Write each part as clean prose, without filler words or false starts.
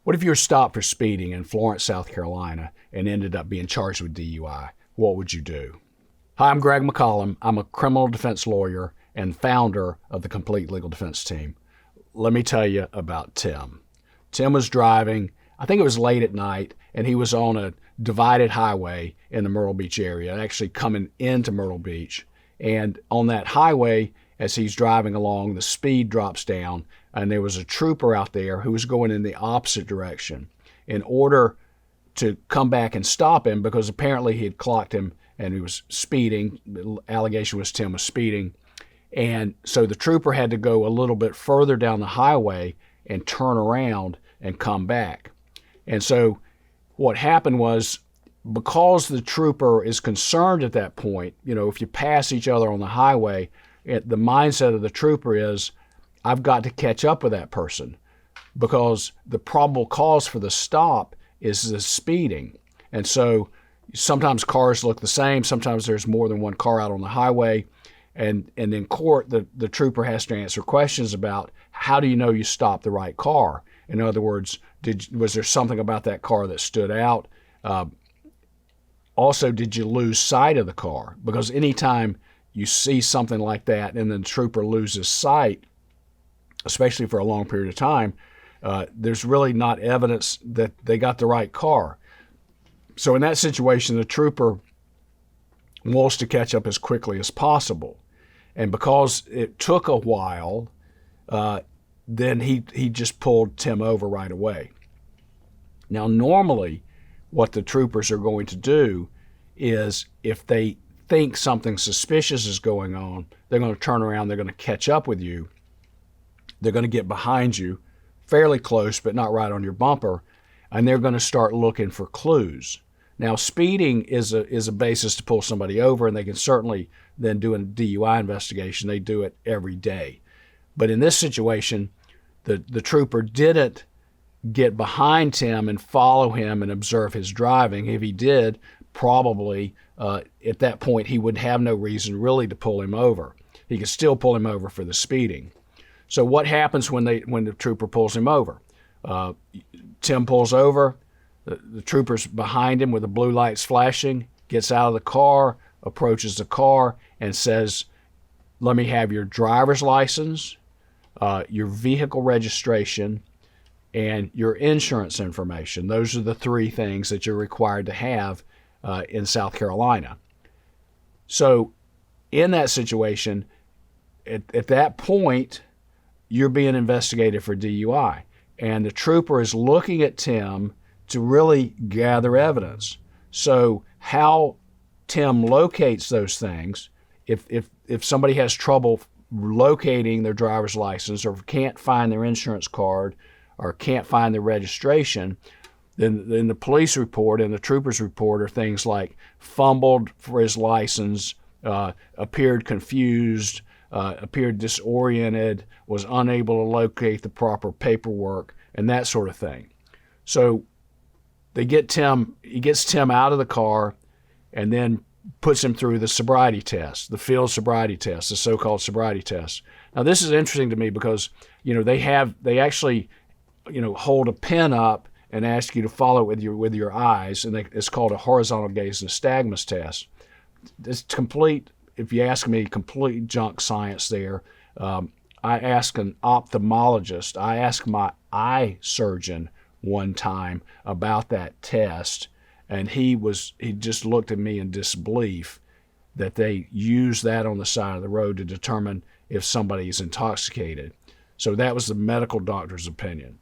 What if you were stopped for speeding in Florence, South Carolina, and ended up being charged with DUI? What would you do? Hi, I'm Greg McCollum. I'm a criminal defense lawyer and founder of the Complete Legal Defense Team. Let me tell you about Tim. Tim was driving, I think it was late at night, and he was on a divided highway in the Myrtle Beach area, actually coming into Myrtle Beach. And on that highway, as he's driving along, the speed drops down, and there was a trooper out there who was going in the opposite direction in order to come back and stop him, because apparently he had clocked him and he was speeding. The allegation was Tim was speeding. And so the trooper had to go a little bit further down the highway and turn around and come back. And so what happened was, because the trooper is concerned at that point, if you pass each other on the highway, the mindset of the trooper is, I've got to catch up with that person, because the probable cause for the stop is the speeding. And so sometimes cars look the same. Sometimes there's more than one car out on the highway. And in court, the trooper has to answer questions about, how do you know you stopped the right car? In other words, was there something about that car that stood out? Also, did you lose sight of the car? Because anytime you see something like that and then the trooper loses sight, especially for a long period of time, there's really not evidence that they got the right car. So in that situation, the trooper wants to catch up as quickly as possible. And because it took a while, then he just pulled Tim over right away. Now, normally, what the troopers are going to do is, if they think something suspicious is going on, they're going to turn around, they're going to catch up with you, they're going to get behind you, fairly close, but not right on your bumper, and they're going to start looking for clues. Now, speeding is a basis to pull somebody over, and they can certainly then do a DUI investigation. They do it every day. But in this situation, the trooper didn't get behind Tim and follow him and observe his driving. If he did, probably at that point he would have no reason really to pull him over. He could still pull him over for the speeding. So what happens when the trooper pulls him over? Tim pulls over. The trooper's behind him with the blue lights flashing, gets out of the car, approaches the car, and says, let me have your driver's license, your vehicle registration, and your insurance information. Those are the three things that you're required to have in South Carolina. So in that situation, at that point, you're being investigated for DUI. And the trooper is looking at Tim to really gather evidence. So how Tim locates those things, if somebody has trouble locating their driver's license, or can't find their insurance card, or can't find their registration, then the police report and the trooper's report are things like fumbled for his license, appeared confused, appeared disoriented, was unable to locate the proper paperwork, and that sort of thing. So he gets Tim out of the car and then puts him through the sobriety test, the field sobriety test, the so-called sobriety test. Now, this is interesting to me because, they actually, hold a pen up and ask you to follow it with your eyes, and it's called a horizontal gaze nystagmus test. It's complete, if you ask me, complete junk science there. I asked an ophthalmologist, I asked my eye surgeon one time about that test, and he just looked at me in disbelief that they use that on the side of the road to determine if somebody is intoxicated. So that was the medical doctor's opinion.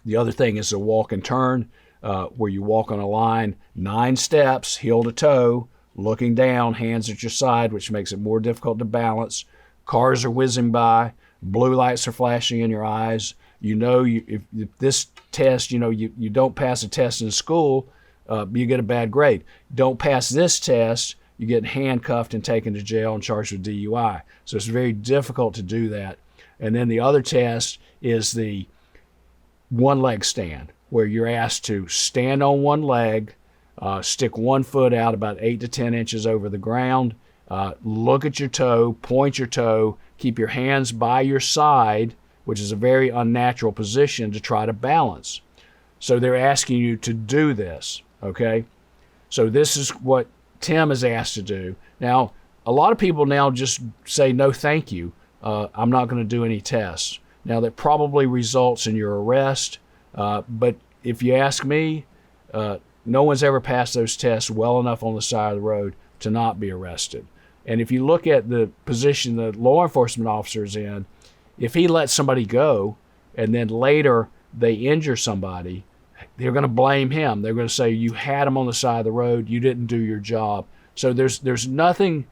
The other thing is a walk and turn, where you walk on a line 9 steps, heel to toe, looking down, hands at your side, which makes it more difficult to balance. Cars are whizzing by, blue lights are flashing in your eyes. If this test, you don't pass a test in school, you get a bad grade. Don't pass this test, you get handcuffed and taken to jail and charged with DUI. So it's very difficult to do that. And then the other test is the one-leg stand, where you're asked to stand on one leg, stick one foot out about 8 to 10 inches over the ground, look at your toe, point your toe, keep your hands by your side, which is a very unnatural position to try to balance. So they're asking you to do this, okay? So this is what Tim is asked to do. Now, a lot of people now just say, no, thank you. I'm not going to do any tests. Now, that probably results in your arrest. But if you ask me, no one's ever passed those tests well enough on the side of the road to not be arrested. And if you look at the position the law enforcement officer is in, if he lets somebody go and then later they injure somebody, they're going to blame him. They're going to say, you had him on the side of the road, you didn't do your job. So there's nothing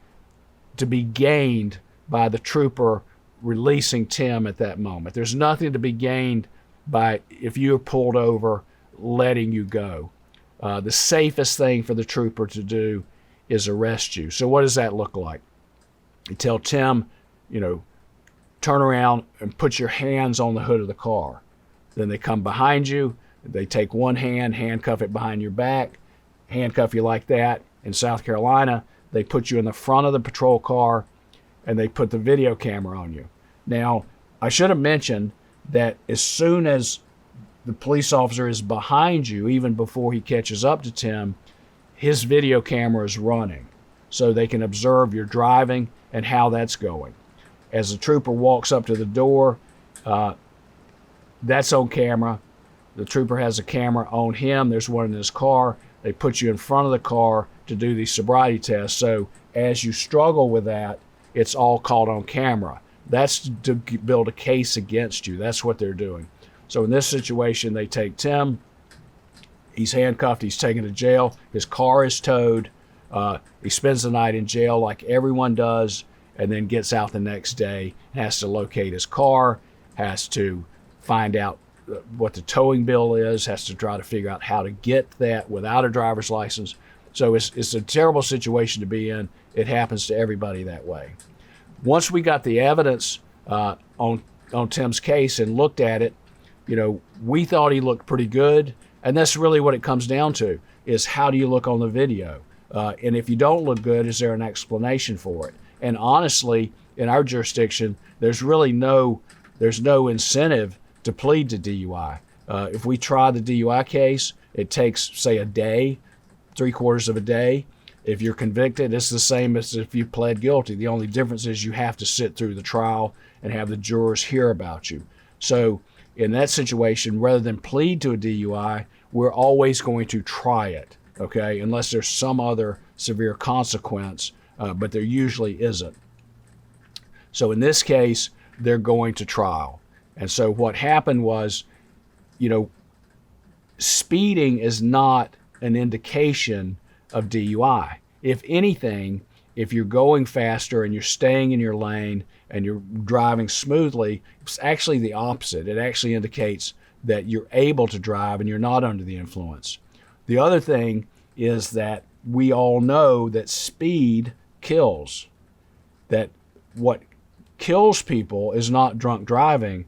to be gained by the trooper releasing Tim at that moment. There's nothing to be gained by, if you're pulled over, letting you go. The safest thing for the trooper to do is arrest you. So what does that look like? You tell Tim, turn around and put your hands on the hood of the car. Then they come behind you. They take one hand, handcuff it behind your back, handcuff you like that. In South Carolina, they put you in the front of the patrol car and they put the video camera on you. Now, I should have mentioned that as soon as the police officer is behind you, even before he catches up to Tim, his video camera is running so they can observe your driving and how that's going. As the trooper walks up to the door, that's on camera. The trooper has a camera on him. There's one in his car. They put you in front of the car to do these sobriety tests. So as you struggle with that, it's all caught on camera. That's to build a case against you. That's what they're doing. So in this situation, they take Tim. He's handcuffed. He's taken to jail. His car is towed. He spends the night in jail like everyone does, and then gets out the next day, has to locate his car, has to find out what the towing bill is, has to try to figure out how to get that without a driver's license. So it's a terrible situation to be in. It happens to everybody that way. Once we got the evidence on Tim's case and looked at it, we thought he looked pretty good. And that's really what it comes down to, is how do you look on the video? And if you don't look good, is there an explanation for it? And honestly, in our jurisdiction, there's no incentive to plead to DUI. If we try the DUI case, it takes, say, a day, 3/4 of a day. If you're convicted, it's the same as if you pled guilty. The only difference is you have to sit through the trial and have the jurors hear about you. So in that situation, rather than plead to a DUI, we're always going to try it, okay, unless there's some other severe consequence, but there usually isn't. So in this case, they're going to trial. And so what happened was, speeding is not an indication of DUI. If anything, if you're going faster and you're staying in your lane and you're driving smoothly, it's actually the opposite. It actually indicates that you're able to drive and you're not under the influence. The other thing is that we all know that speed kills. That what kills people is not drunk driving.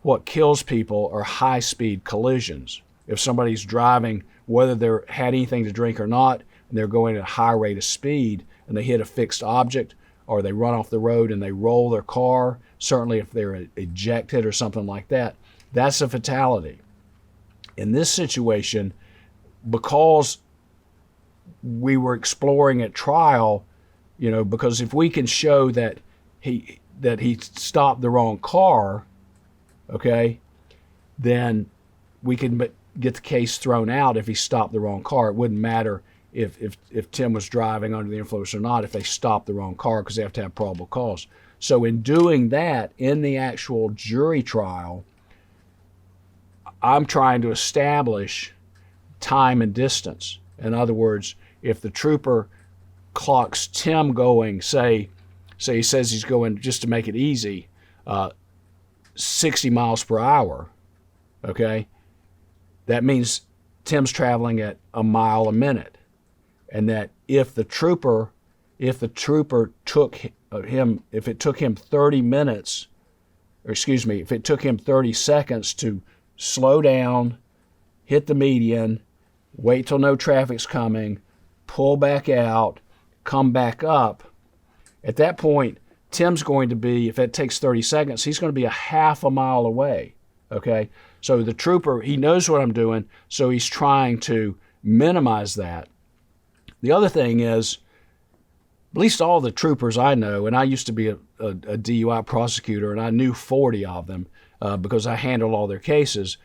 What kills people are high-speed collisions. If somebody's driving, whether they had anything to drink or not, and they're going at a high rate of speed, and they hit a fixed object, or they run off the road and they roll their car, certainly if they're ejected or something like that, that's a fatality. In this situation, because we were exploring at trial, because if we can show that he stopped the wrong car, okay, then we can get the case thrown out if he stopped the wrong car. It wouldn't matter if Tim was driving under the influence or not if they stopped the wrong car, because they have to have probable cause. So in doing that, in the actual jury trial, I'm trying to establish time and distance. In other words, if the trooper clocks Tim going, say he says he's going, just to make it easy, 60 miles per hour, okay, that means Tim's traveling at a mile a minute. And that if it took him 30 minutes, or excuse me, if it took him 30 seconds to slow down, hit the median, wait till no traffic's coming, pull back out, come back up, at that point, Tim's going to be, if it takes 30 seconds, he's going to be a half a mile away. Okay, so the trooper, he knows what I'm doing, so he's trying to minimize that. The other thing is, at least all the troopers I know, and I used to be a DUI prosecutor, and I knew 40 of them because I handled all their cases.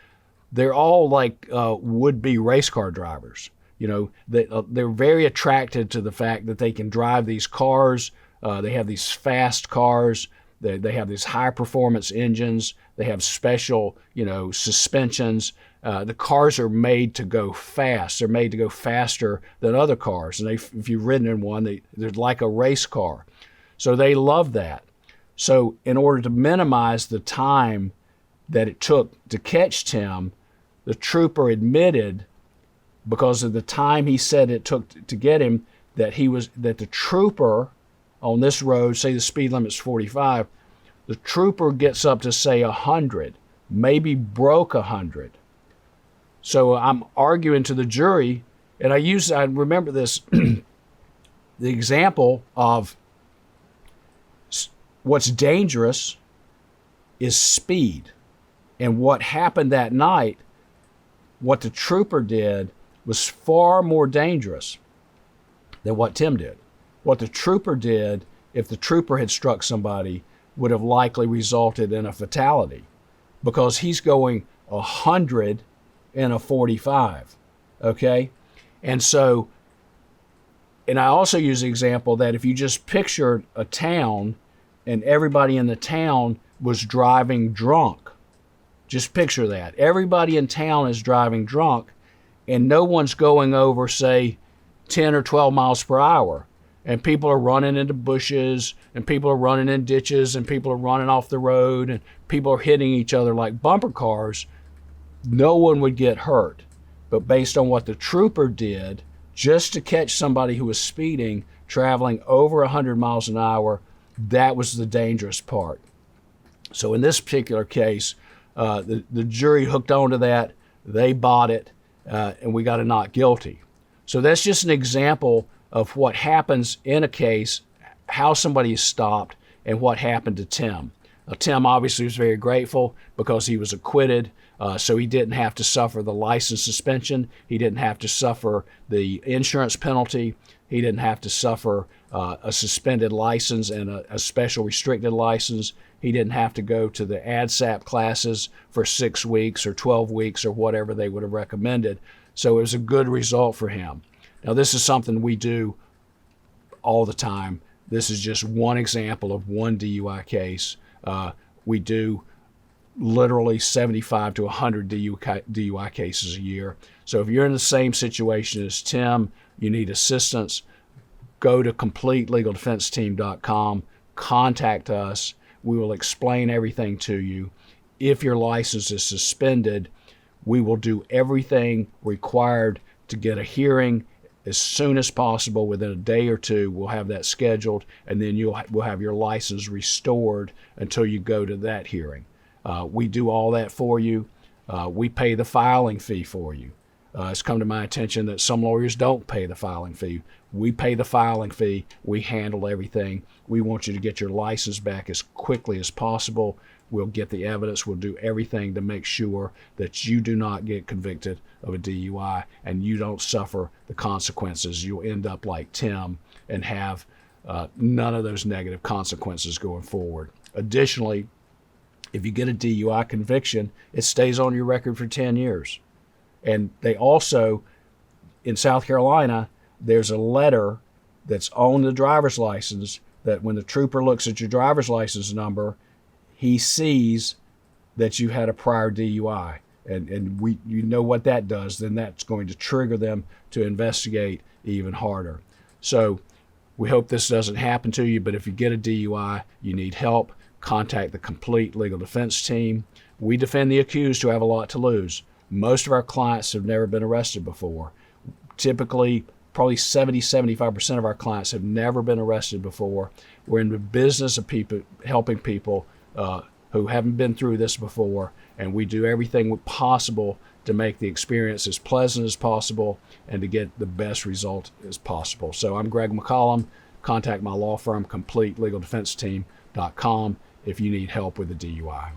They're all like would-be race car drivers. You know, they're very attracted to the fact that they can drive these cars. They have these fast cars. They have these high-performance engines. They have special, suspensions. The cars are made to go fast. They're made to go faster than other cars. And if you've ridden in one, they're like a race car. So they love that. So in order to minimize the time that it took to catch Tim, the trooper admitted, because of the time he said it took to get him, that the trooper on this road, say the speed limit's 45, the trooper gets up to say 100, maybe broke 100. So I'm arguing to the jury, and I remember this, the example of what's dangerous is speed. And what happened that night, what the trooper did was far more dangerous than what Tim did. What the trooper did, if the trooper had struck somebody, would have likely resulted in a fatality, because he's going 100 in a 45, okay? And I also use the example that if you just pictured a town and everybody in the town was driving drunk, just picture that. Everybody in town is driving drunk, and no one's going over, say, 10 or 12 miles per hour. And people are running into bushes, and people are running in ditches, and people are running off the road, and people are hitting each other like bumper cars. No one would get hurt. But based on what the trooper did, just to catch somebody who was speeding, traveling over 100 miles an hour, that was the dangerous part. So in this particular case, the jury hooked onto that. They bought it, and we got a not guilty. So that's just an example of what happens in a case, how somebody is stopped, and what happened to Tim. Tim obviously was very grateful because he was acquitted, so he didn't have to suffer the license suspension. He didn't have to suffer the insurance penalty. He didn't have to suffer a suspended license and a special restricted license. He didn't have to go to the ADSAP classes for 6 weeks or 12 weeks or whatever they would have recommended. So it was a good result for him. Now, this is something we do all the time. This is just one example of one DUI case. We do literally 75 to 100 DUI cases a year. So if you're in the same situation as Tim, you need assistance, go to CompleteLegalDefenseTeam.com, contact us. We will explain everything to you. If your license is suspended, we will do everything required to get a hearing as soon as possible. Within a day or two, we'll have that scheduled, and then we'll have your license restored until you go to that hearing. We do all that for you. We pay the filing fee for you. It's come to my attention that some lawyers don't pay the filing fee. We pay the filing fee. We handle everything. We want you to get your license back as quickly as possible. We'll get the evidence. We'll do everything to make sure that you do not get convicted of a DUI and you don't suffer the consequences. You'll end up like Tim and have none of those negative consequences going forward. Additionally, if you get a DUI conviction, it stays on your record for 10 years. And they also, in South Carolina, there's a letter that's on the driver's license that when the trooper looks at your driver's license number, he sees that you had a prior DUI. And you know what that does, then that's going to trigger them to investigate even harder. So we hope this doesn't happen to you, but if you get a DUI, you need help, contact the Complete Legal Defense Team. We defend the accused who have a lot to lose. Most of our clients have never been arrested before. Typically, probably 70-75% of our clients have never been arrested before. We're in the business of helping people who haven't been through this before, and we do everything possible to make the experience as pleasant as possible and to get the best result as possible. So I'm Greg McCollum. Contact my law firm, CompleteLegalDefenseTeam.com, if you need help with a DUI.